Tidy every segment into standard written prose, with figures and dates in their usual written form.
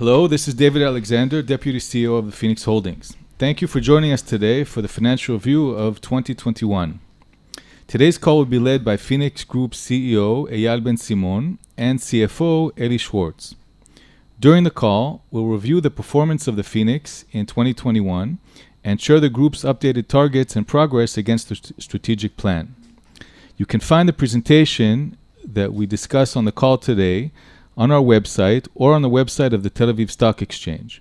Hello, this is David Alexander, Deputy CEO of the Phoenix Holdings. Thank you for joining us today for the financial review of 2021. Today's call will be led by Phoenix Group CEO Eyal Ben Simon and CFO Eli Schwartz. During the call, we'll review the performance of the Phoenix in 2021 and share the group's updated targets and progress against the strategic plan. You can find the presentation that we discuss on the call today on our website or on the website of the Tel Aviv Stock Exchange.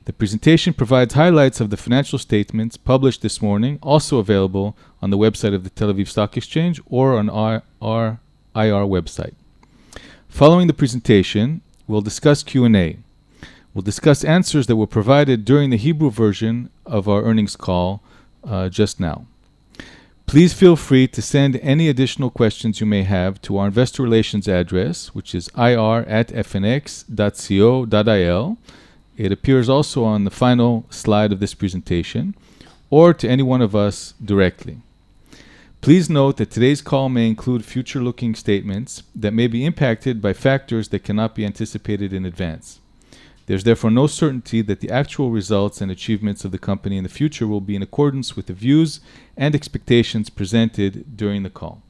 The presentation provides highlights of the financial statements published this morning, also available on the website of the Tel Aviv Stock Exchange or on our IR website. Following the presentation, we'll discuss Q&A. We'll discuss answers that were provided during the Hebrew version of our earnings call just now. Please feel free to send any additional questions you may have to our investor relations address, which is ir@fnx.co.il. It appears also on the final slide of this presentation, or to any one of us directly. Please note that today's call may include future-looking statements that may be impacted by factors that cannot be anticipated in advance. There's therefore no certainty that the actual results and achievements of the company in the future will be in accordance with the views and expectations presented during the call.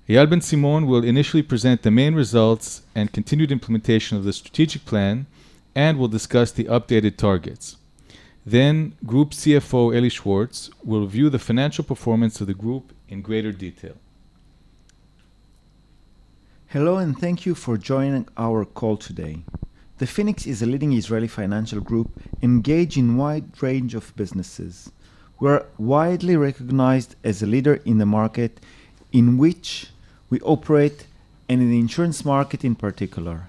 Eyal Ben Simon will initially present the main results and continued implementation of the strategic plan and will discuss the updated targets. Then, Group CFO Eli Schwartz will review the financial performance of the group in greater detail. Hello and thank you for joining our call today. The Phoenix is a leading Israeli financial group engaged in a wide range of businesses. We are widely recognized as a leader in the market in which we operate and in the insurance market in particular.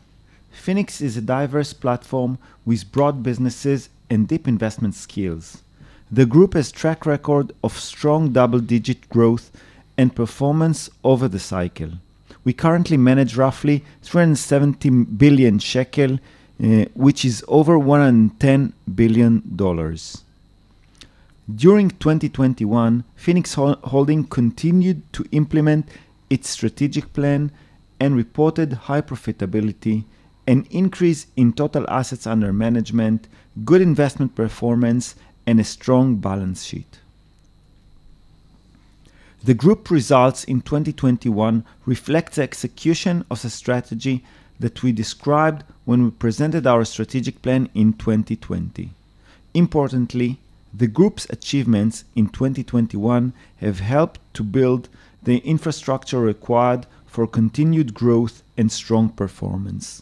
Phoenix is a diverse platform with broad businesses and deep investment skills. The group has a track record of strong double-digit growth and performance over the cycle. We currently manage roughly 370 billion shekel, which is over $110 billion. During 2021, Phoenix Holding continued to implement its strategic plan and reported high profitability, an increase in total assets under management, good investment performance, and a strong balance sheet. The group results in 2021 reflect the execution of the strategy that we described when we presented our strategic plan in 2020. Importantly, the group's achievements in 2021 have helped to build the infrastructure required for continued growth and strong performance.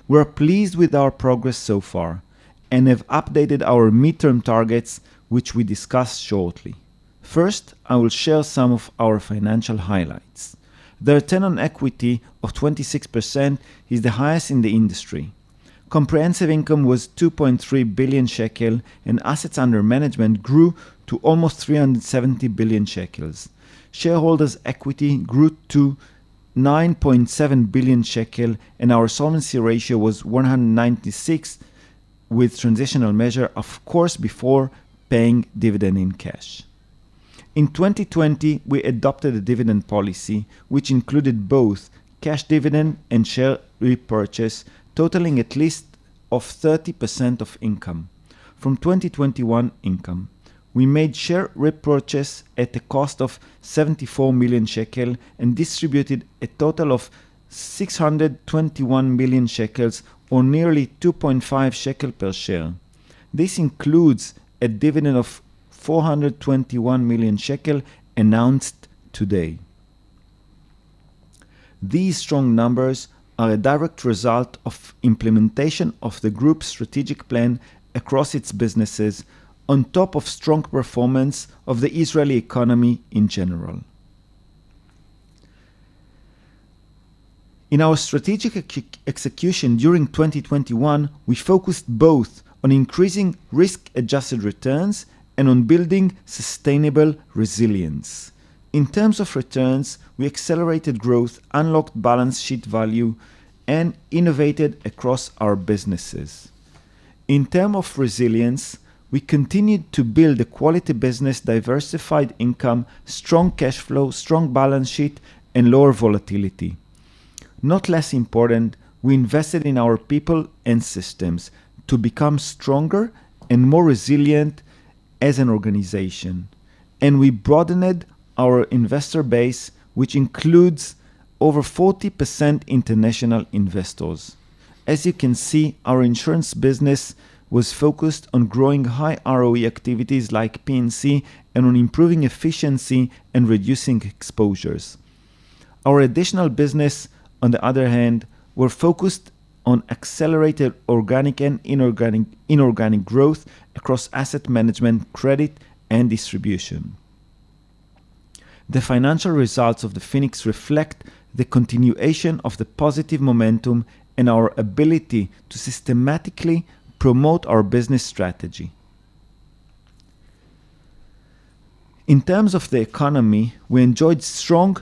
We are pleased with our progress so far and have updated our midterm targets, which we discuss shortly. First, I will share some of our financial highlights. The return on equity of 26% is the highest in the industry. Comprehensive income was 2.3 billion shekel and assets under management grew to almost 370 billion shekels. Shareholders' equity grew to 9.7 billion shekel and our solvency ratio was 196 with transitional measure, of course, before paying dividend in cash. In 2020, we adopted a dividend policy which included both cash dividend and share repurchase, totaling at least of 30% of income. From 2021 income, we made share repurchase at a cost of 74 million shekel and distributed a total of 621 million shekels or nearly 2.5 shekel per share. This includes a dividend of 421 million shekel announced today. These strong numbers are a direct result of implementation of the group's strategic plan across its businesses, on top of strong performance of the Israeli economy in general. In our strategic execution during 2021, we focused both on increasing risk-adjusted returns and on building sustainable resilience. In terms of returns, we accelerated growth, unlocked balance sheet value, and innovated across our businesses. In terms of resilience, we continued to build a quality business, diversified income, strong cash flow, strong balance sheet, and lower volatility. Not less important, we invested in our people and systems to become stronger and more resilient as an organization. And we broadened our investor base, which includes over 40% international investors. As you can see, our insurance business was focused on growing high ROE activities like P&C and on improving efficiency and reducing exposures. Our additional business, on the other hand, were focused on accelerated organic and inorganic growth across asset management, credit, and distribution. The financial results of the Phoenix reflect the continuation of the positive momentum and our ability to systematically promote our business strategy. In terms of the economy, we enjoyed strong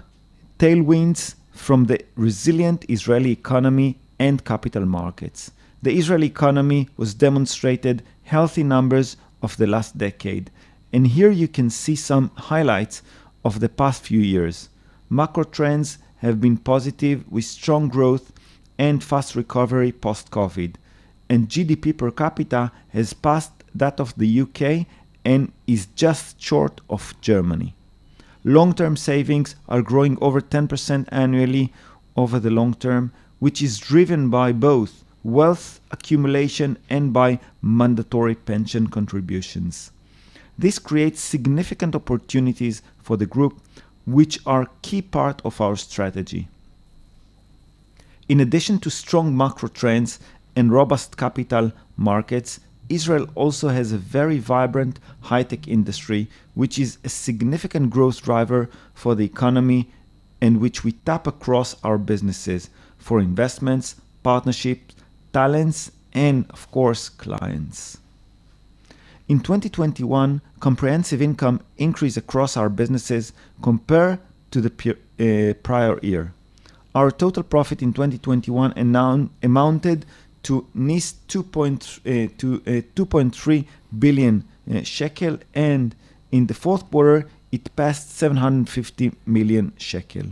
tailwinds from the resilient Israeli economy and capital markets. The Israeli economy was demonstrated healthy numbers of the last decade, and here you can see some highlights of the past few years. Macro trends have been positive with strong growth and fast recovery post-COVID, and GDP per capita has passed that of the UK and is just short of Germany. Long-term savings are growing over 10% annually over the long term, which is driven by both wealth accumulation and by mandatory pension contributions. This creates significant opportunities for the group, which are key part of our strategy. In addition to strong macro trends and robust capital markets, Israel also has a very vibrant high-tech industry, which is a significant growth driver for the economy and which we tap across our businesses for investments, partnerships, talents, and of course, clients. In 2021, comprehensive income increased across our businesses compared to the prior year. Our total profit in 2021 amounted to 2.3 billion shekel, and in the fourth quarter it passed 750 million shekel.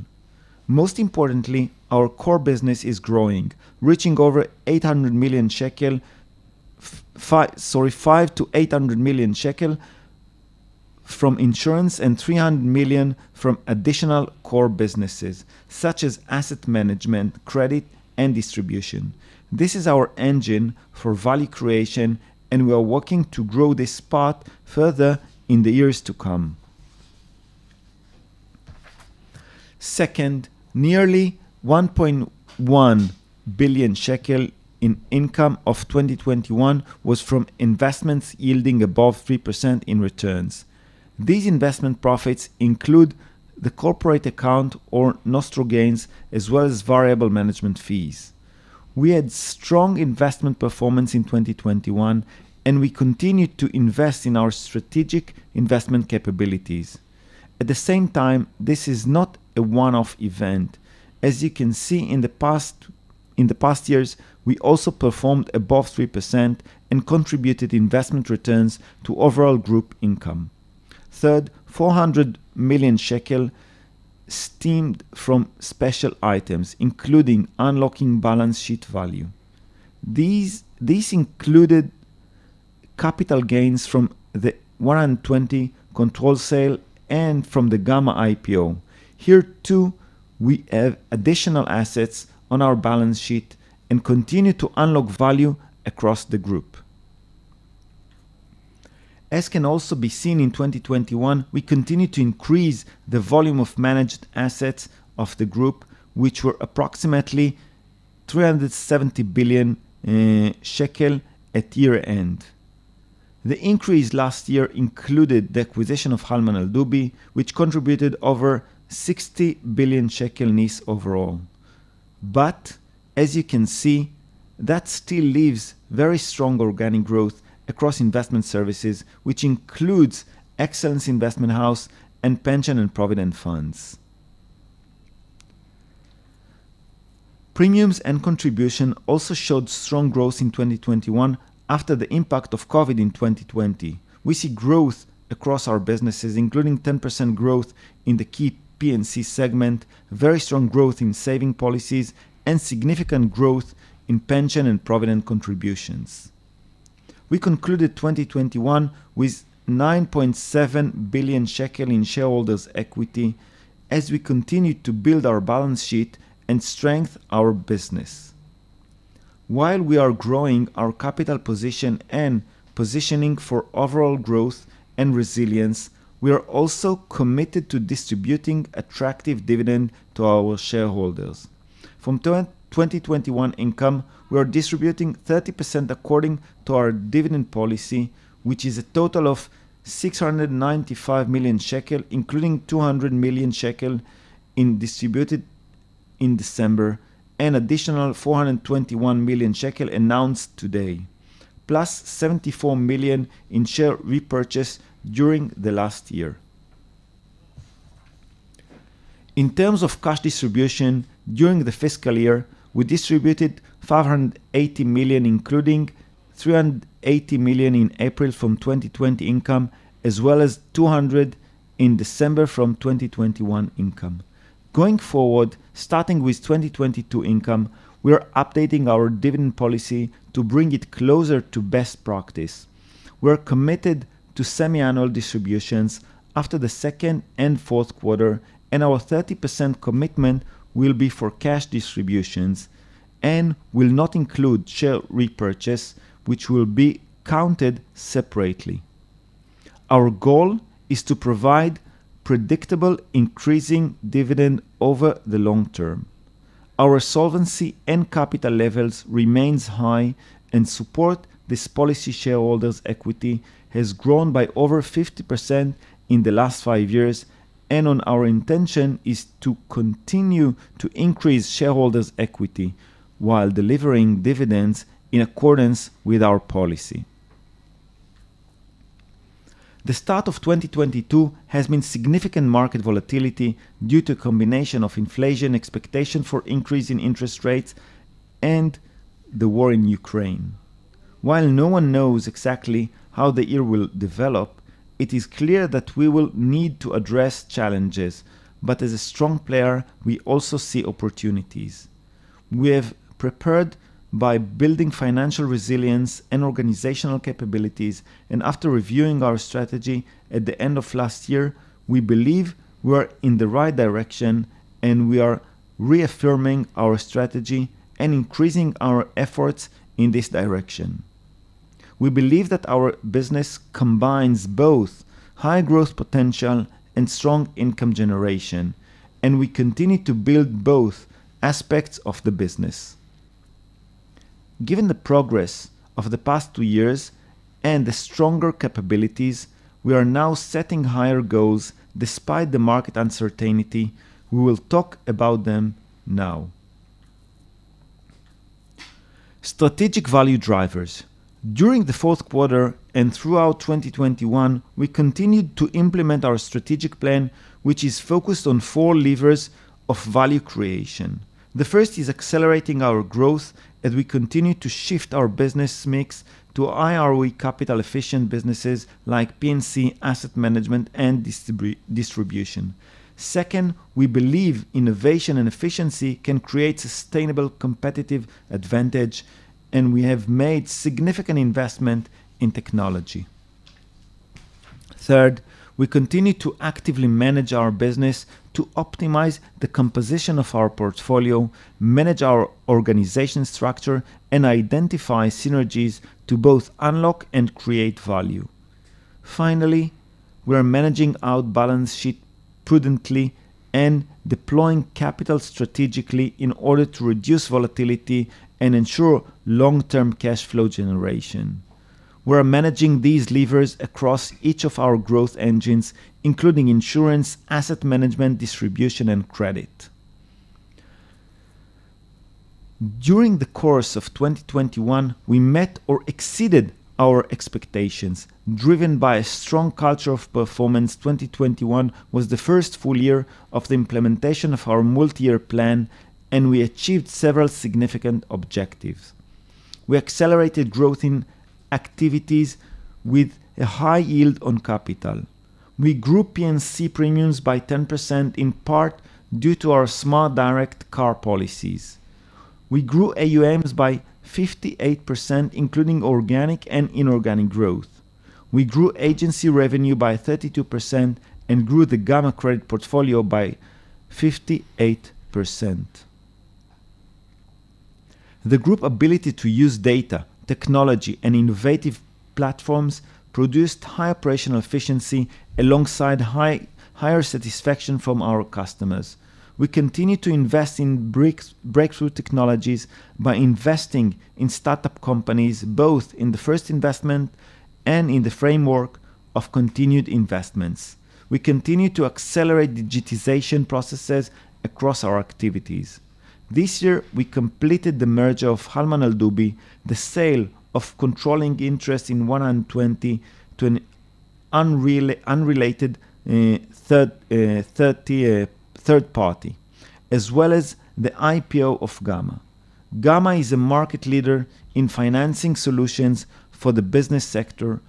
Most importantly, our core business is growing, reaching over 800 million shekel, 5 to 800 million shekel from insurance and 300 million from additional core businesses such as asset management, credit, and distribution. This is our engine for value creation, and we are working to grow this part further in the years to come. Second, nearly 1.1 billion shekel in income of 2021 was from investments yielding above 3% in returns. These investment profits include the corporate account or nostro gains as well as variable management fees. We had strong investment performance in 2021, and we continued to invest in our strategic investment capabilities. At the same time, this is not a one-off event. As you can see in the past years, we also performed above 3% and contributed investment returns to overall group income. Third, 400 million shekel stemmed from special items, including unlocking balance sheet value. These included capital gains from the 120 control sale and from the Gama IPO. Here too, we have additional assets on our balance sheet and continue to unlock value across the group. As can also be seen in 2021, we continue to increase the volume of managed assets of the group, which were approximately 370 billion shekel at year end. The increase last year included the acquisition of Halman Al Dubi, which contributed over 60 billion shekel NIS overall. But as you can see, that still leaves very strong organic growth across investment services, which includes Excellence Investment House and pension and provident funds. Premiums and contribution also showed strong growth in 2021 after the impact of COVID in 2020. We see growth across our businesses, including 10% growth in the key P&C segment, very strong growth in saving policies, and significant growth in pension and provident contributions. We concluded 2021 with 9.7 billion shekel in shareholders' equity as we continue to build our balance sheet and strengthen our business. While we are growing our capital position and positioning for overall growth and resilience, we are also committed to distributing attractive dividend to our shareholders. From 2021 income, we are distributing 30% according to our dividend policy, which is a total of 695 million shekel, including 200 million shekel distributed in December, and additional 421 million shekel announced today, plus 74 million in share repurchase during the last year. In terms of cash distribution, during the fiscal year, we distributed 580 million, including 380 million in April from 2020 income, as well as 200 in December from 2021 income. Going forward, starting with 2022 income, we are updating our dividend policy to bring it closer to best practice. We are committed to semi-annual distributions after the second and fourth quarter, and our 30% commitment will be for cash distributions and will not include share repurchase, which will be counted separately. Our goal is to provide predictable increasing dividend over the long term. Our solvency and capital levels remains high and support this policy. Shareholders' equity has grown by over 50% in the last 5 years, and our intention is to continue to increase shareholders' equity while delivering dividends in accordance with our policy. The start of 2022 has been significant market volatility due to a combination of inflation, expectation for increase in interest rates, and the war in Ukraine. While no one knows exactly how the year will develop, it is clear that we will need to address challenges, but as a strong player, we also see opportunities. We have prepared by building financial resilience and organizational capabilities, and after reviewing our strategy at the end of last year, we believe we are in the right direction, and we are reaffirming our strategy and increasing our efforts in this direction. We believe that our business combines both high growth potential and strong income generation, and we continue to build both aspects of the business. Given the progress of the past 2 years and the stronger capabilities, we are now setting higher goals despite the market uncertainty. We will talk about them now. Strategic value drivers. During the fourth quarter and throughout 2021, we continued to implement our strategic plan, which is focused on 4 levers of value creation. The first is accelerating our growth as we continue to shift our business mix to high ROE capital efficient businesses like P&C, asset management, and distribution. Second, we believe innovation and efficiency can create sustainable competitive advantage, and we have made significant investment in technology. Third, we continue to actively manage our business to optimize the composition of our portfolio, manage our organization structure, and identify synergies to both unlock and create value. Finally, we are managing our balance sheet prudently and deploying capital strategically in order to reduce volatility and ensure long-term cash flow generation. We are managing these levers across each of our growth engines, including insurance, asset management, distribution, and credit. During the course of 2021, we met or exceeded our expectations. Driven by a strong culture of performance, 2021 was the first full year of the implementation of our multi-year plan, and we achieved several significant objectives. We accelerated growth in activities with a high yield on capital. We grew P&C premiums by 10%, in part due to our smart direct car policies. We grew AUMs by 58%, including organic and inorganic growth. We grew agency revenue by 32% and grew the Gama credit portfolio by 58%. The group's ability to use data, technology, and innovative platforms produced high operational efficiency alongside higher satisfaction from our customers. We continue to invest in breakthrough technologies by investing in startup companies, both in the first investment and in the framework of continued investments. We continue to accelerate digitization processes across our activities. This year, we completed the merger of Halman Al Dubi, the sale of controlling interest in 120 to an unrelated third party, as well as the IPO of Gama. Gama is a market leader in financing solutions for the business sector,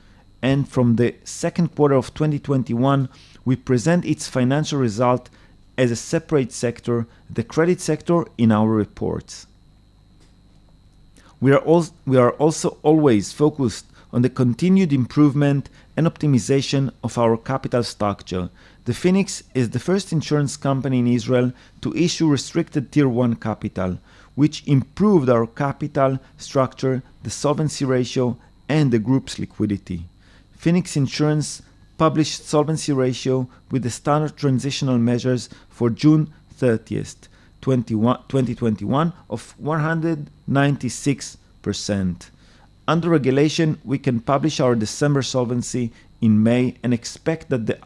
and from the second quarter of 2021, we present its financial result as a separate sector, the credit sector, in our reports. We are also always focused on the continued improvement and optimization of our capital structure. The Phoenix is the first insurance company in Israel to issue restricted Tier 1 capital, which improved our capital structure, the solvency ratio, and the group's liquidity. Phoenix Insurance published solvency ratio with the standard transitional measures for June 30th, 2021 of 196%. Under regulation, we can publish our December solvency in May and expect that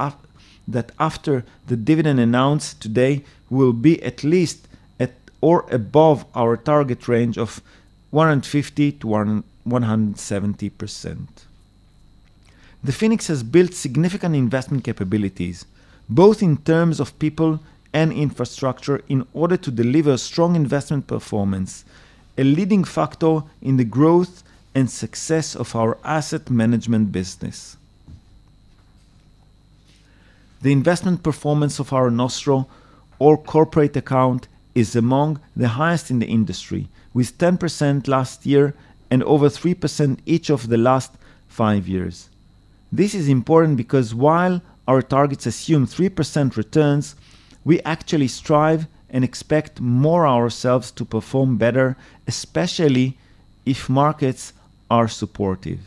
after the dividend announced today, we will be at least at or above our target range of 150 to 170%. The Phoenix has built significant investment capabilities, both in terms of people and infrastructure, in order to deliver strong investment performance, a leading factor in the growth and success of our asset management business. The investment performance of our Nostro or corporate account is among the highest in the industry, with 10% last year and over 3% each of the last 5 years. This is important because while our targets assume 3% returns, we actually strive and expect more ourselves to perform better, especially if markets are supportive.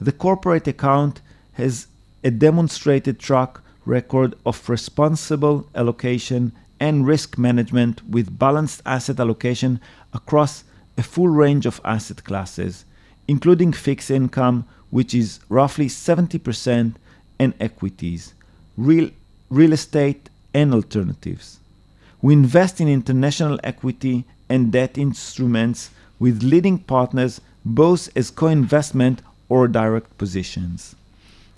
The corporate account has a demonstrated track record of responsible allocation and risk management with balanced asset allocation across a full range of asset classes, including fixed income, which is roughly 70%, and equities, real estate, and alternatives. We invest in international equity and debt instruments with leading partners, both as co-investment or direct positions.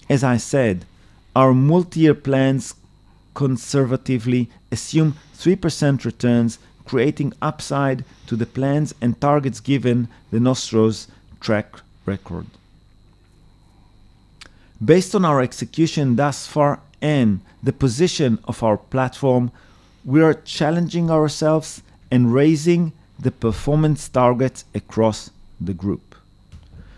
As I said, our multi-year plans conservatively assume 3% returns, creating upside to the plans and targets given the Nostro's track record. Based on our execution thus far and the position of our platform, we are challenging ourselves and raising the performance targets across the group.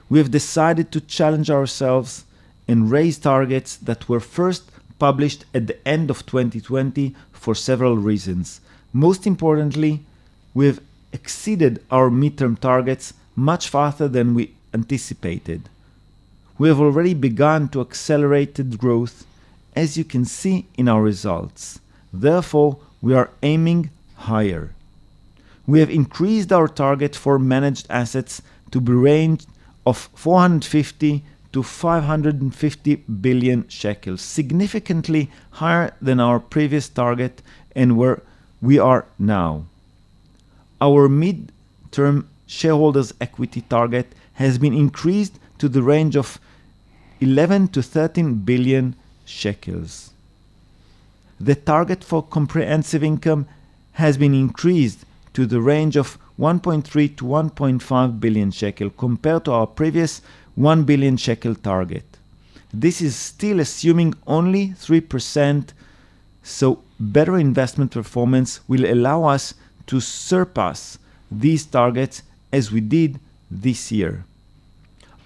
We have decided to challenge ourselves and raise targets that were first published at the end of 2020 for several reasons. Most importantly, we have exceeded our midterm targets much faster than we anticipated. We have already begun to accelerate growth, as you can see in our results. Therefore, we are aiming higher. We have increased our target for managed assets to be range of 450 to 550 billion shekels, significantly higher than our previous target and where we are now. Our mid-term shareholders' equity target has been increased to the range of 11 to 13 billion shekels. The target for comprehensive income has been increased to the range of 1.3 to 1.5 billion shekel compared to our previous 1 billion shekel target. This is still assuming only 3%, so better investment performance will allow us to surpass these targets as we did this year.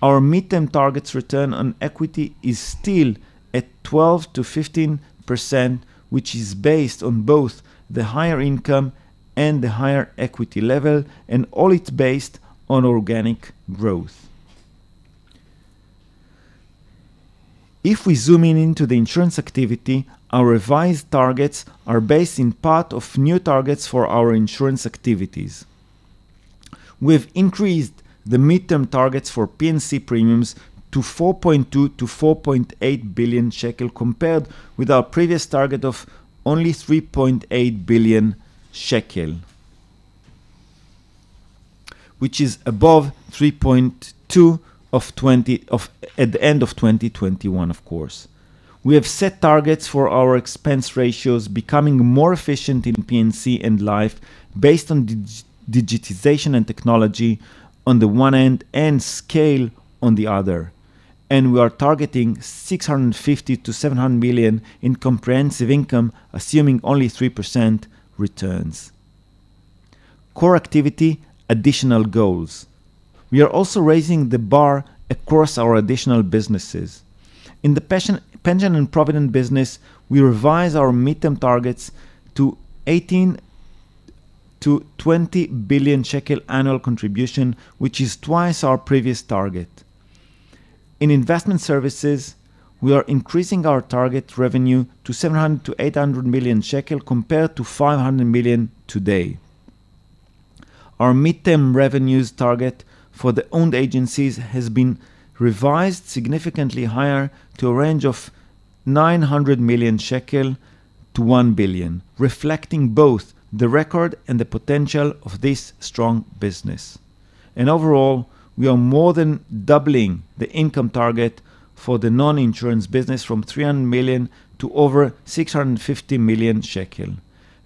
Our midterm targets return on equity is still at 12 to 15%, which is based on both the higher income and the higher equity level, and all it's based on organic growth. If we zoom in into the insurance activity, our revised targets are based in part of new targets for our insurance activities. We have increased the midterm targets for P&C premiums to 4.2 to 4.8 billion shekel compared with our previous target of only 3.8 billion shekel, which is above 3.2 at the end of 2021, of course. We have set targets for our expense ratios becoming more efficient in P&C and life based on digitization and technology on the one end and scale on the other. And we are targeting 650 to 700 million in comprehensive income, assuming only 3% returns. Core activity, additional goals. We are also raising the bar across our additional businesses. In the pension and Provident business, we revise our midterm targets to 18 to 20 billion shekel annual contribution, which is twice our previous target. In investment services, we are increasing our target revenue to 700 to 800 million shekel compared to 500 million today. Our midterm revenues target for the owned agencies has been revised significantly higher to a range of 900 million shekel to 1 billion, reflecting both the record and the potential of this strong business. And overall, we are more than doubling the income target for the non-insurance business from 300 million to over 650 million shekel.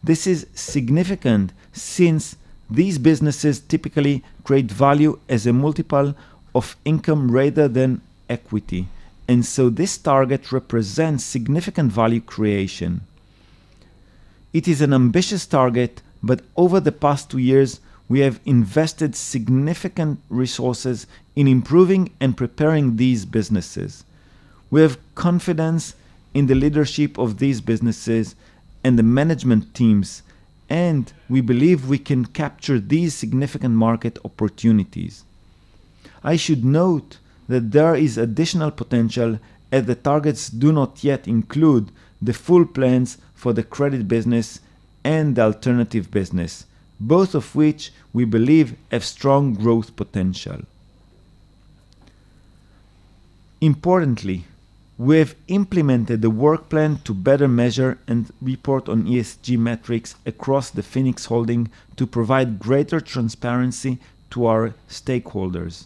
This is significant since these businesses typically create value as a multiple of income rather than equity, and so this target represents significant value creation. It is an ambitious target, but over the past 2 years, we have invested significant resources in improving and preparing these businesses. We have confidence in the leadership of these businesses and the management teams, and we believe we can capture these significant market opportunities. I should note that there is additional potential as the targets do not yet include the full plans for the credit business and the alternative business, both of which we believe have strong growth potential. Importantly, we have implemented the work plan to better measure and report on ESG metrics across the Phoenix Holding to provide greater transparency to our stakeholders.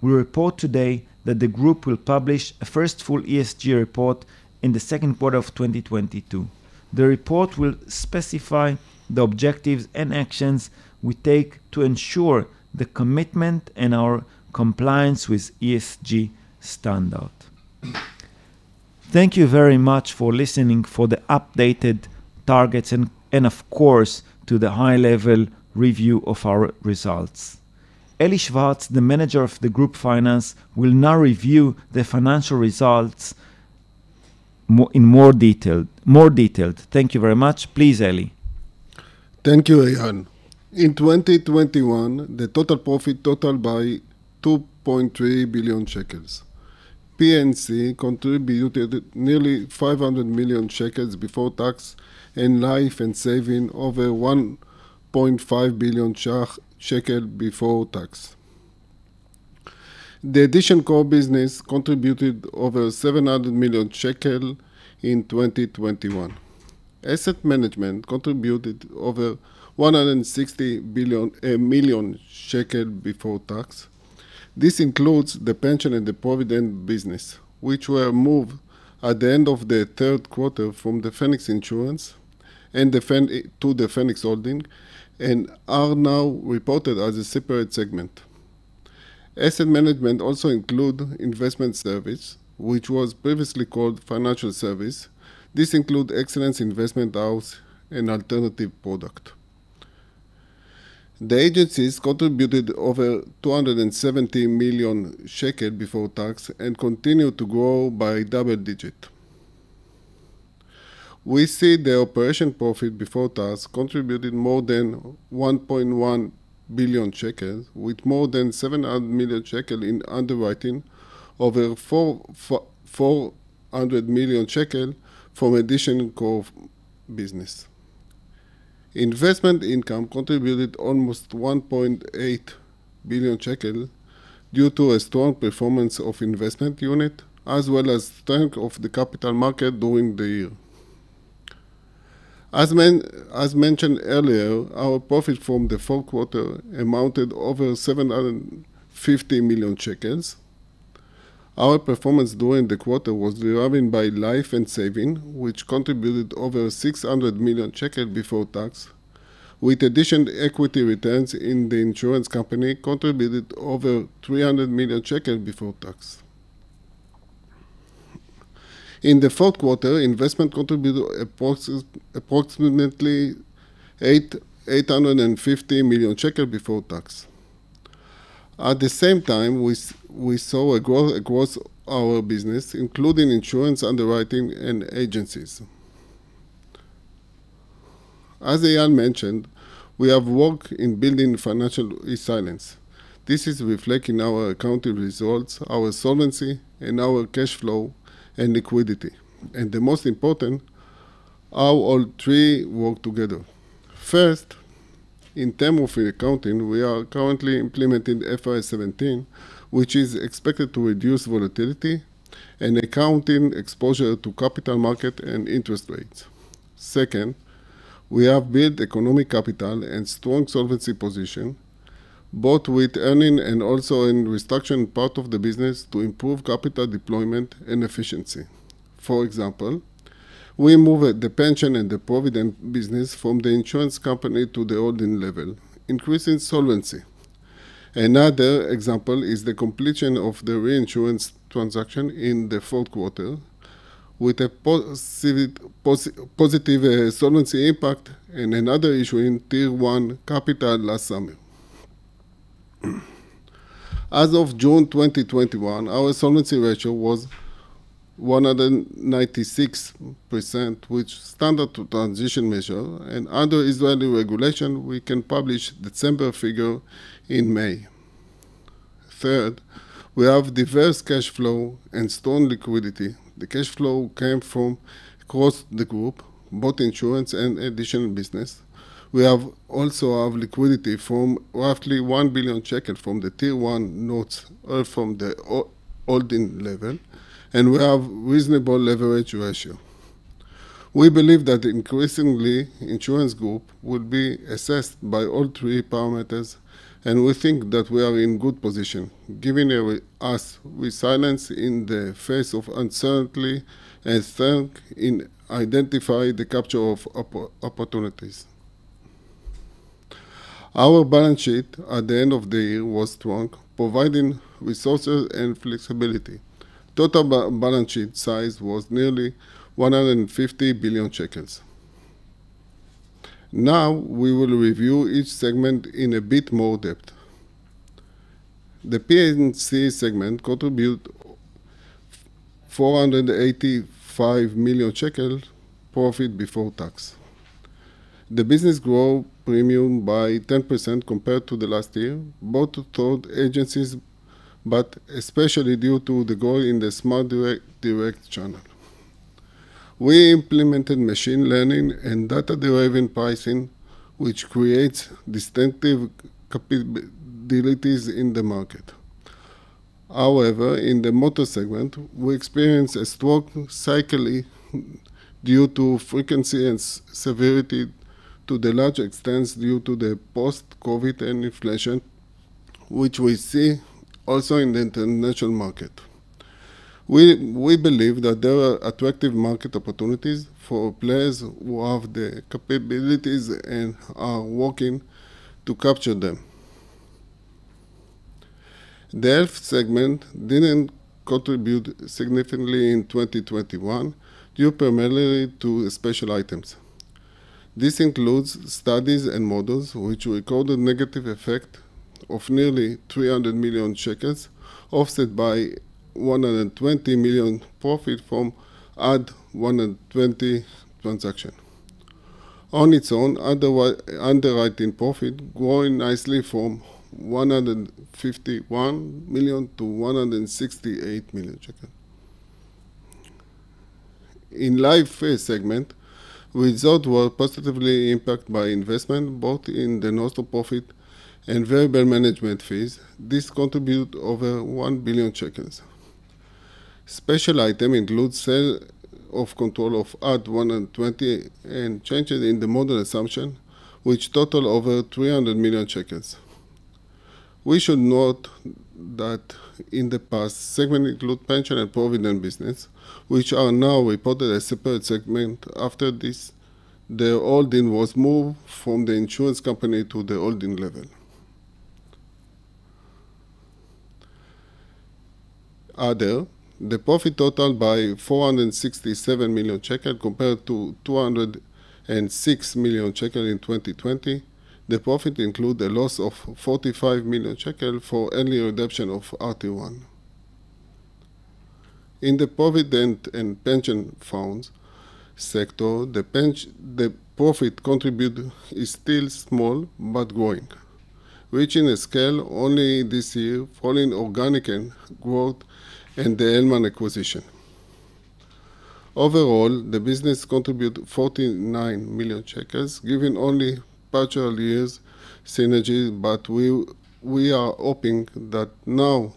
We report today that the group will publish a first full ESG report in the second quarter of 2022. The report will specify the objectives and actions we take to ensure the commitment and our compliance with ESG standard. Thank you very much for listening for the updated targets and of course to the high-level review of our results. Eli Schwartz, the manager of the group finance, will now review the financial results in more detailed. Thank you very much. Please, Eli. Thank you, Eyal. In 2021, the total profit totaled by 2.3 billion shekels. P&C contributed nearly 500 million shekels before tax, and life and saving over 1.5 billion shekel before tax. The addition core business contributed over 700 million shekel in 2021. Asset management contributed over 160 million shekel before tax. This includes the pension and the Provident business, which were moved at the end of the third quarter from the Phoenix Insurance and to the Phoenix Holding, and are now reported as a separate segment. Asset management also include investment service, which was previously called financial service. This includes excellence investment house and alternative product. The agencies contributed over 270 million shekel before tax and continue to grow by double digit. We see the operation profit before tax contributed more than 1.1 billion shekels, with more than 700 million shekel in underwriting, over 400 million shekel from additional core business. Investment income contributed almost 1.8 billion shekel due to a strong performance of investment unit, as well as strength of the capital market during the year. As mentioned earlier, our profit from the fourth quarter amounted over 750 million shekels. Our performance during the quarter was driven by life and saving, which contributed over 600 million shekel before tax, with additional equity returns in the insurance company contributed over 300 million shekel before tax. In the fourth quarter, investment contributed approximately 850 million shekel before tax. At the same time, we saw a growth across our business, including insurance, underwriting, and agencies. As Eyal mentioned, we have worked in building financial resilience. This is reflected in our accounting results, our solvency, and our cash flow and liquidity. And the most important, how all three work together. First, in terms of accounting, we are currently implementing IFRS 17, which is expected to reduce volatility and accounting exposure to capital market and interest rates. Second, we have built economic capital and strong solvency position, both with earning and also in restructuring part of the business to improve capital deployment and efficiency. For example, we moved the pension and the Provident business from the insurance company to the holding level, increasing solvency. Another example is the completion of the reinsurance transaction in the fourth quarter, with a positive solvency impact, and another issue in Tier 1 capital last summer. As of June 2021, our solvency ratio was 196%, which standard to transition measure, and under Israeli regulation, we can publish December figure in May. Third, we have diverse cash flow and strong liquidity. The cash flow came from across the group, both insurance and additional business. We also have liquidity from roughly 1 billion shekel from the Tier 1 notes or from the holding level, and we have reasonable leverage ratio. We believe that increasingly insurance group will be assessed by all three parameters, and we think that we are in good position, giving us resilience in the face of uncertainty and strength in identify the capture of opportunities. Our balance sheet at the end of the year was strong, providing resources and flexibility. Total balance sheet size was nearly 150 billion shekels. Now we will review each segment in a bit more depth. The P&C segment contribute 485 million shekels profit before tax. The business grew premium by 10% compared to the last year, both through agencies, but especially due to the growth in the smart direct channel. We implemented machine learning and data-driven pricing, which creates distinctive capabilities in the market. However, in the motor segment, we experience a strong cycle due to frequency and severity to the large extent due to the post-COVID and inflation, which we see also in the international market. We believe that there are attractive market opportunities for players who have the capabilities and are working to capture them. The health segment didn't contribute significantly in 2021 due primarily to special items. This includes studies and models which recorded negative effect of nearly 300 million shekels, offset by 120 million profit from add 120 transaction. On its own, underwriting profit growing nicely from 151 million to 168 million shekels. In life segment, results were positively impacted by investment both in the non-profit and variable management fees. This contribute over 1 billion shekels. Special item includes sale of control of add 120 and changes in the model assumption, which total over 300 million shekels. We should note that in the past, segment include pension and provident business, which are now reported as separate segment. After this, the holding was moved from the insurance company to the holding level. Other, the profit totaled by 467 million shekel compared to 206 million shekel in 2020. The profit includes a loss of 45 million shekel for early redemption of RT1. In the Provident and pension funds sector, the profit contributed is still small but growing, reaching a scale only this year following organic growth and the Elman acquisition. Overall, the business contributed 49 million shekels, giving only partial years synergy, but we are hoping that now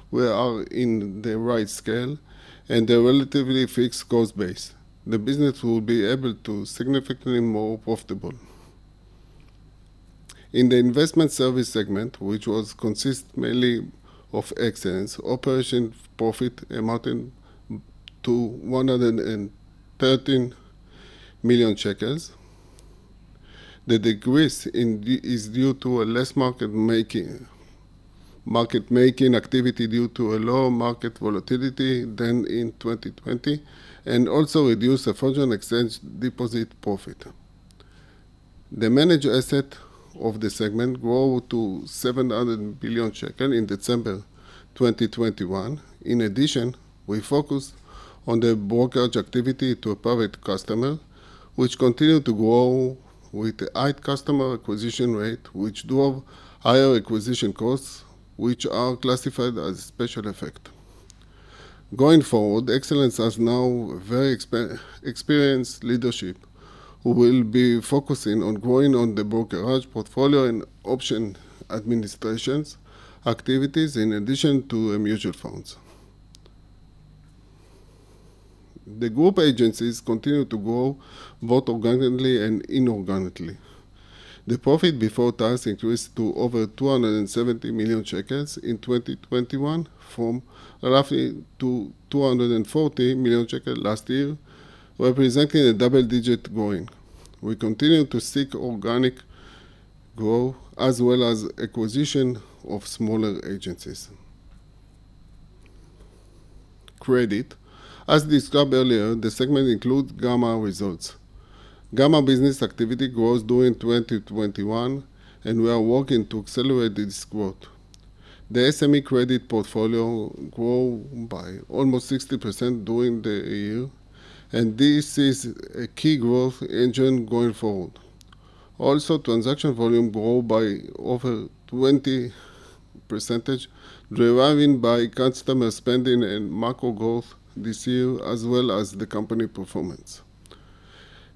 we are in the right scale and a relatively fixed cost base. The business will be able to significantly more profitable. In the investment service segment, which was consist mainly of excellence, operation profit amounted to 113 million shekels. The decrease is due to a less market making activity due to a lower market volatility than in 2020, and also reduce the foreign exchange deposit profit. The managed asset of the segment grew to 700 billion shekel in December 2021. In addition, we focused on the brokerage activity to a private customer, which continued to grow with a high customer acquisition rate, which drove higher acquisition costs, which are classified as special effect. Going forward, Excellence has now very experienced leadership who will be focusing on growing on the brokerage portfolio and option administrations activities in addition to mutual funds. The group agencies continue to grow both organically and inorganically. The profit before tax increased to over 270 million shekels in 2021 from roughly to 240 million shekels last year, representing a double-digit growing. We continue to seek organic growth as well as acquisition of smaller agencies. Credit. As described earlier, the segment includes Gama results. Gama business activity grows during 2021, and we are working to accelerate this growth. The SME credit portfolio grew by almost 60% during the year, and this is a key growth engine going forward. Also, transaction volume grew by over 20%, driven by customer spending and macro growth this year, as well as the company performance.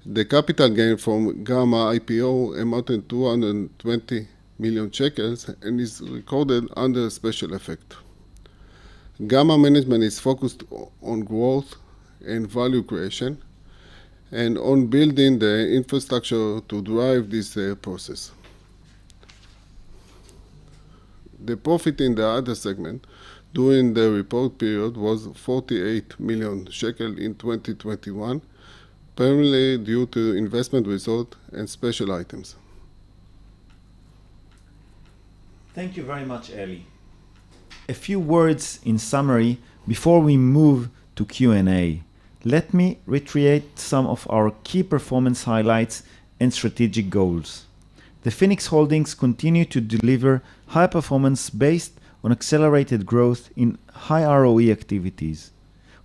The capital gain from Gama IPO amounted to 220 million shekels and is recorded under special effect. Gama management is focused on growth and value creation and on building the infrastructure to drive this process. The profit in the other segment during the report period was 48 million shekel in 2021, primarily due to investment result and special items. Thank you very much, Eli. A few words in summary before we move to Q&A. Let me reiterate some of our key performance highlights and strategic goals. The Phoenix Holdings continue to deliver high performance based on accelerated growth in high ROE activities.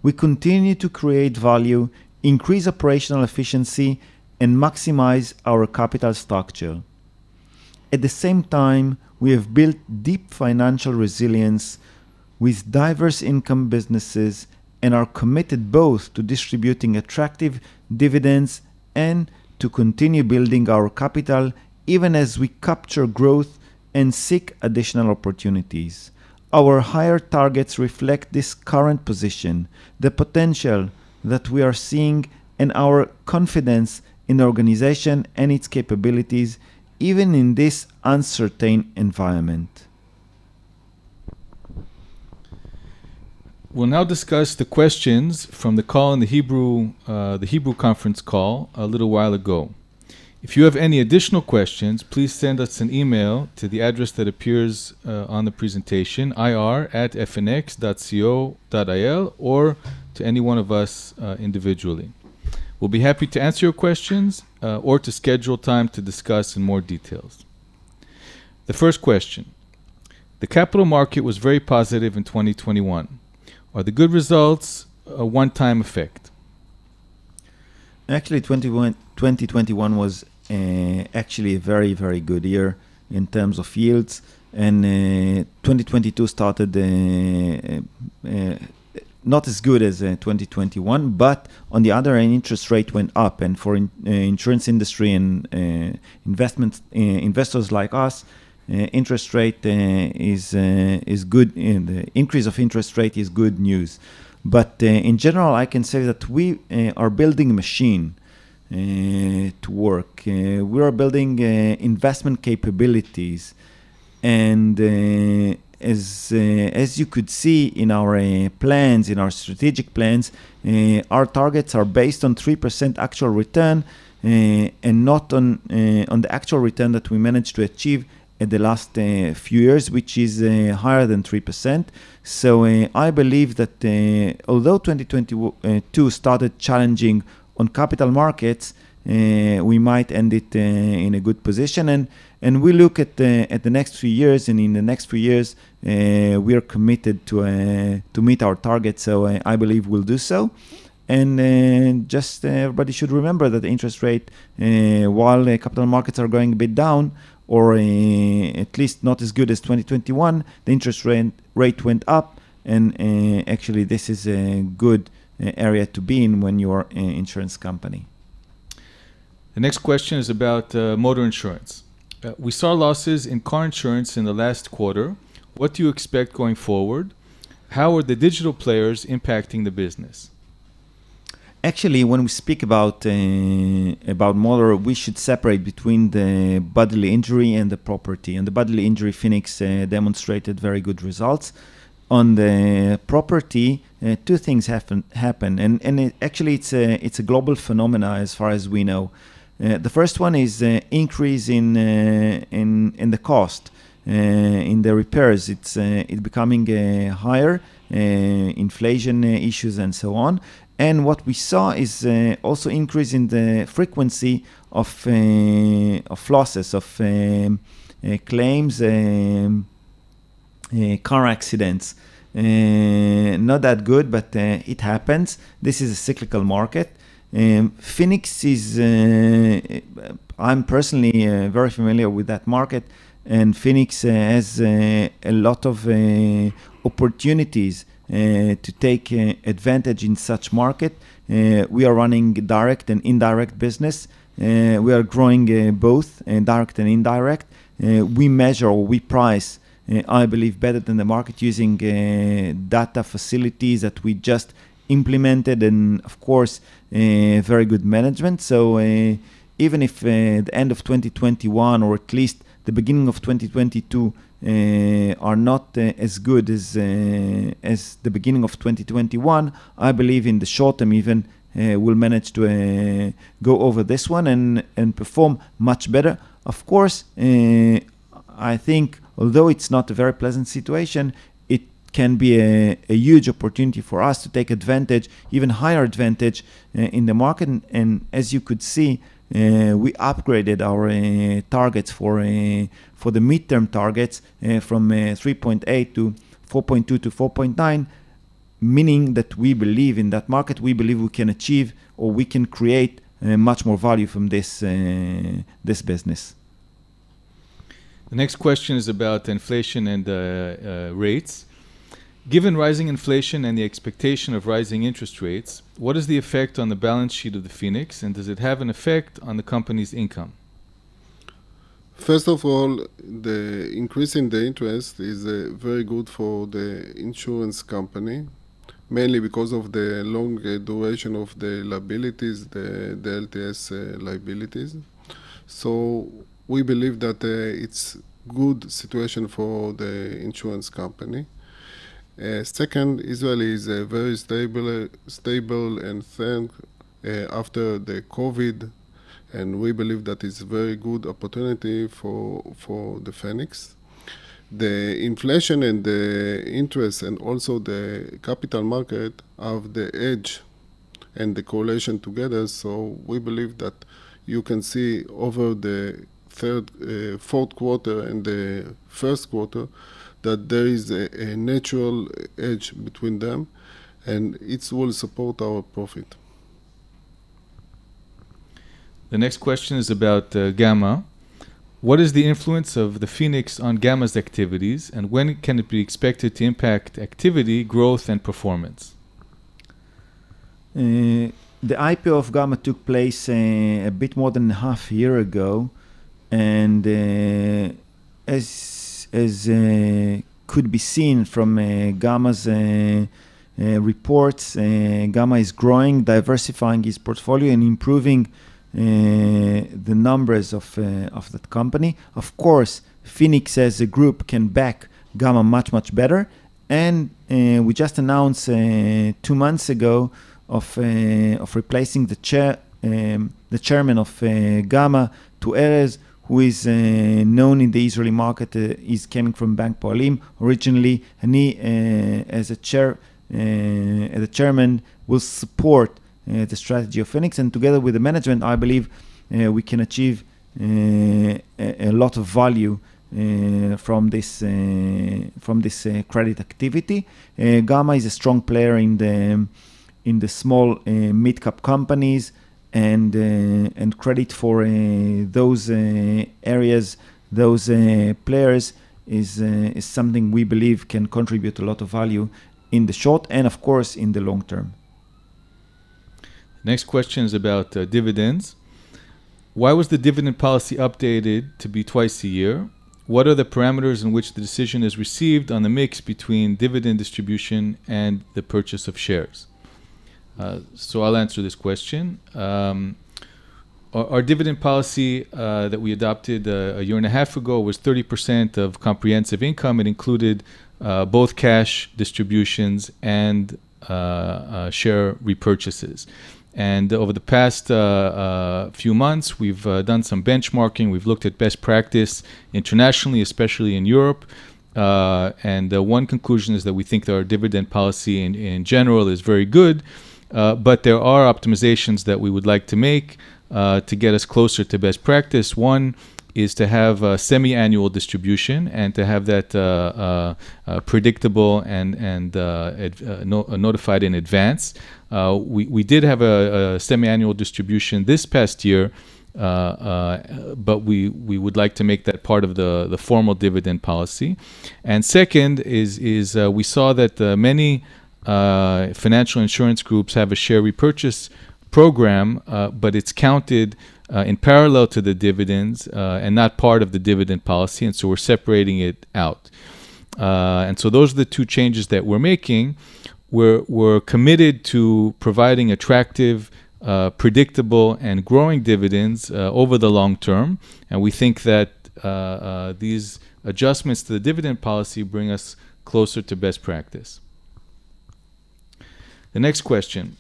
We continue to create value, increase operational efficiency, and maximize our capital structure. At the same time, we have built deep financial resilience with diverse income businesses and are committed both to distributing attractive dividends and to continue building our capital even as we capture growth and seek additional opportunities. Our higher targets reflect this current position, the potential that we are seeing, and our confidence in the organization and its capabilities, even in this uncertain environment. We'll now discuss the questions from the call in the Hebrew conference call a little while ago. If you have any additional questions, please send us an email to the address that appears on the presentation, ir@fnx.co.il, or to any one of us individually. We'll be happy to answer your questions or to schedule time to discuss in more details. The first question. The capital market was very positive in 2021. Are the good results a one-time effect? Actually, 2021 was actually a very, very good year in terms of yields, and 2022 started not as good as 2021, but on the other hand, interest rate went up, and for insurance industry and investors like us, interest rate is good. The increase of interest rate is good news. But in general, I can say that we are building a machine to work. We are building investment capabilities, and as you could see in our plans, in our strategic plans, our targets are based on 3% actual return and not on the actual return that we managed to achieve at the last few years, which is higher than 3%. So I believe that although 2022 started challenging on capital markets, we might end it in a good position. And we look at the next few years, and in the next few years, we are committed to meet our targets. So I believe we'll do so. And just everybody should remember that the interest rate, while capital markets are going a bit down, or at least not as good as 2021, the interest rate went up, and actually this is a good area to be in when you are an insurance company. The next question is about motor insurance. We saw losses in car insurance in the last quarter. What do you expect going forward? How are the digital players impacting the business? Actually, when we speak about motor, we should separate between the bodily injury and the property. And the bodily injury, Phoenix demonstrated very good results. On the property, two things happen, and actually it's a global phenomena as far as we know. The first one is increase in the cost in the repairs. It's becoming higher, inflation issues and so on. And what we saw is also increase in the frequency of losses, of claims, car accidents. Not that good, but it happens. This is a cyclical market. Phoenix is, I'm personally very familiar with that market, and Phoenix has a lot of opportunities to take advantage in such market. We are running direct and indirect business. We are growing both direct and indirect. We measure, or we price, I believe, better than the market using data facilities that we just implemented, and of course very good management. So even if the end of 2021, or at least the beginning of 2022, are not as good as the beginning of 2021, I believe in the short term even we'll manage to go over this one and perform much better. Of course, I think although it's not a very pleasant situation, it can be a huge opportunity for us to take advantage, even higher advantage in the market. And as you could see, we upgraded our targets for the midterm targets from 3.8 to 4.2 to 4.9, meaning that we believe in that market. We believe we can achieve, or we can create much more value from this business. The next question is about inflation and rates. Given rising inflation and the expectation of rising interest rates, what is the effect on the balance sheet of the Phoenix, and does it have an effect on the company's income? First of all, the increase in the interest is very good for the insurance company, mainly because of the long duration of the liabilities, the LTS liabilities. So we believe that it's good situation for the insurance company. Second, Israel is very stable and firm after the COVID, and we believe that it's a very good opportunity for the Phoenix. The inflation and the interest and also the capital market have the edge and the correlation together, so we believe that you can see over the fourth quarter and the first quarter that there is a natural edge between them, and it will support our profit. The next question is about Gama. What is the influence of the Phoenix on Gama's activities, and when can it be expected to impact activity, growth, and performance? The IPO of Gama took place a bit more than half a year ago, and as could be seen from Gama's reports, Gama is growing, diversifying his portfolio, and improving the numbers of that company. Of course, Phoenix as a group can back Gama much better, and we just announced 2 months ago of replacing the chairman of Gama to Erez, who is known in the Israeli market. He's coming from Bank Poalim originally, and he, as a chairman, will support the strategy of Phoenix, and together with the management, I believe we can achieve a lot of value from this credit activity. Gama is a strong player in the small mid-cap companies, and credit for those areas, those players is something we believe can contribute a lot of value in the short and, of course, in the long term. Next question is about dividends. Why was the dividend policy updated to be twice a year? What are the parameters in which the decision is received on the mix between dividend distribution and the purchase of shares? So I'll answer this question. Our dividend policy that we adopted a year and a half ago was 30% of comprehensive income. It included both cash distributions and share repurchases. And over the past few months, we've done some benchmarking. We've looked at best practice internationally, especially in Europe. And one conclusion is that we think that our dividend policy in general is very good, but there are optimizations that we would like to make to get us closer to best practice. One is to have a semi-annual distribution and to have that predictable and notified in advance. We did have a semi-annual distribution this past year, but we would like to make that part of the formal dividend policy. And second is we saw that many financial insurance groups have a share repurchase program, but it's counted in parallel to the dividends and not part of the dividend policy, and so we're separating it out. And so those are the two changes that we're making. We're committed to providing attractive, predictable, and growing dividends over the long term, and we think that these adjustments to the dividend policy bring us closer to best practice. The next question.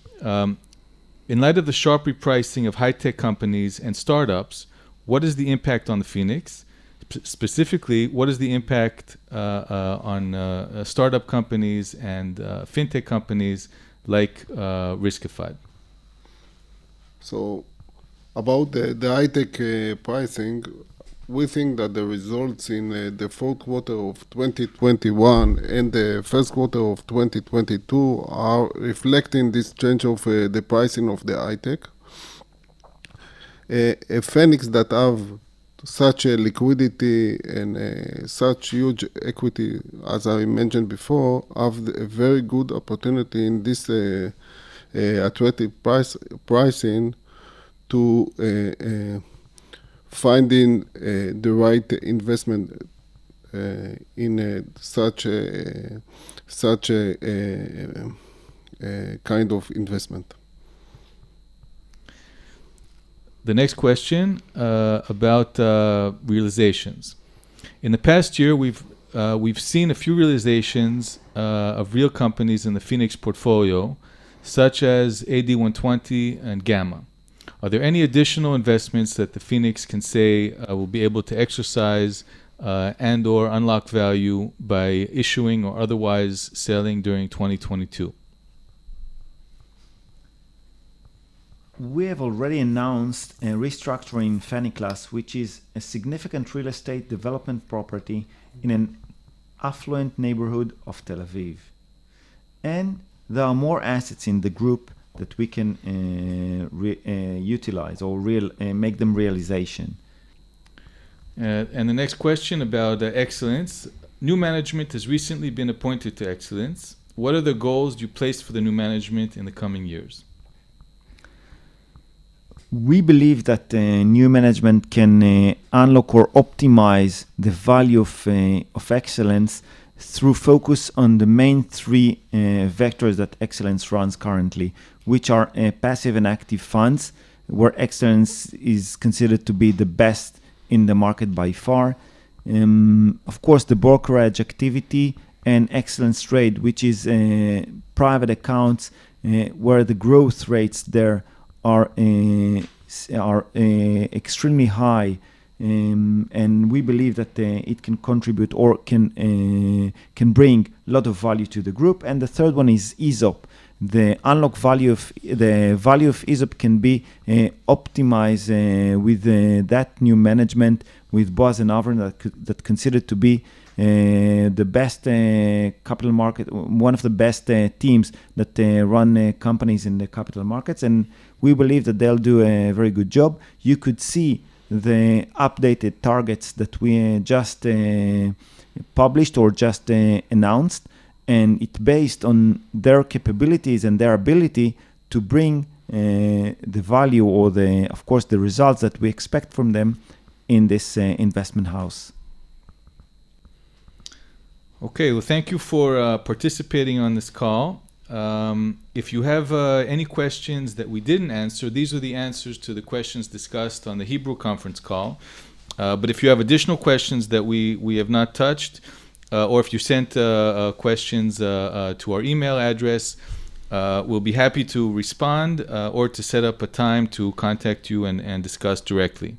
In light of the sharp repricing of high-tech companies and startups, what is the impact on the Phoenix? Specifically, what is the impact on startup companies and fintech companies like Riskified? So About the high-tech pricing, we think that the results in the fourth quarter of 2021 and the first quarter of 2022 are reflecting this change of the pricing of the high-tech. A Phoenix that have such a liquidity and such huge equity, as I mentioned before, have a very good opportunity in this attractive pricing to finding the right investment in such a kind of investment. The next question about realizations. In the past year, we've seen a few realizations of real companies in the Phoenix portfolio, such as AD120 and Gama. Are there any additional investments that the Phoenix can say will be able to exercise and or unlock value by issuing or otherwise selling during 2022? We have already announced a restructuring Pheniclas, which is a significant real estate development property in an affluent neighborhood of Tel Aviv. And there are more assets in the group that we can utilize or make them realization. And the next question about excellence. New management has recently been appointed to excellence. What are the goals you placed for the new management in the coming years? We believe that new management can unlock or optimize the value of excellence through focus on the main three vectors that excellence runs currently, which are passive and active funds, where excellence is considered to be the best in the market by far. Of course, the brokerage activity and excellence trade, which is private accounts, where the growth rates there are extremely high, and we believe that it can contribute or can bring a lot of value to the group. And the third one is ESOP. The unlock value of ESOP can be optimized with that new management, with Boaz and Avram, that considered to be the best capital market, one of the best teams that run companies in the capital markets, and we believe that they'll do a very good job. You could see the updated targets that we just published or just announced, and it's based on their capabilities and their ability to bring the value or of course the results that we expect from them in this investment house. Okay, well, thank you for participating on this call. If you have any questions that we didn't answer, these are the answers to the questions discussed on the Hebrew conference call. But if you have additional questions that we have not touched, or if you sent questions to our email address, we'll be happy to respond or to set up a time to contact you and discuss directly.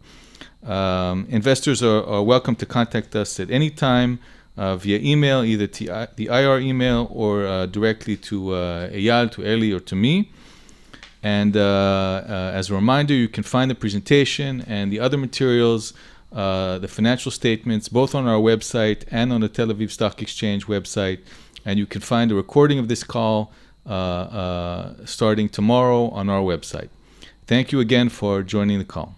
Investors are welcome to contact us at any time via email, either to the IR email or directly to Eyal, to Eli, or to me. And as a reminder, you can find the presentation and the other materials, the financial statements, both on our website and on the Tel Aviv Stock Exchange website. And you can find a recording of this call starting tomorrow on our website. Thank you again for joining the call.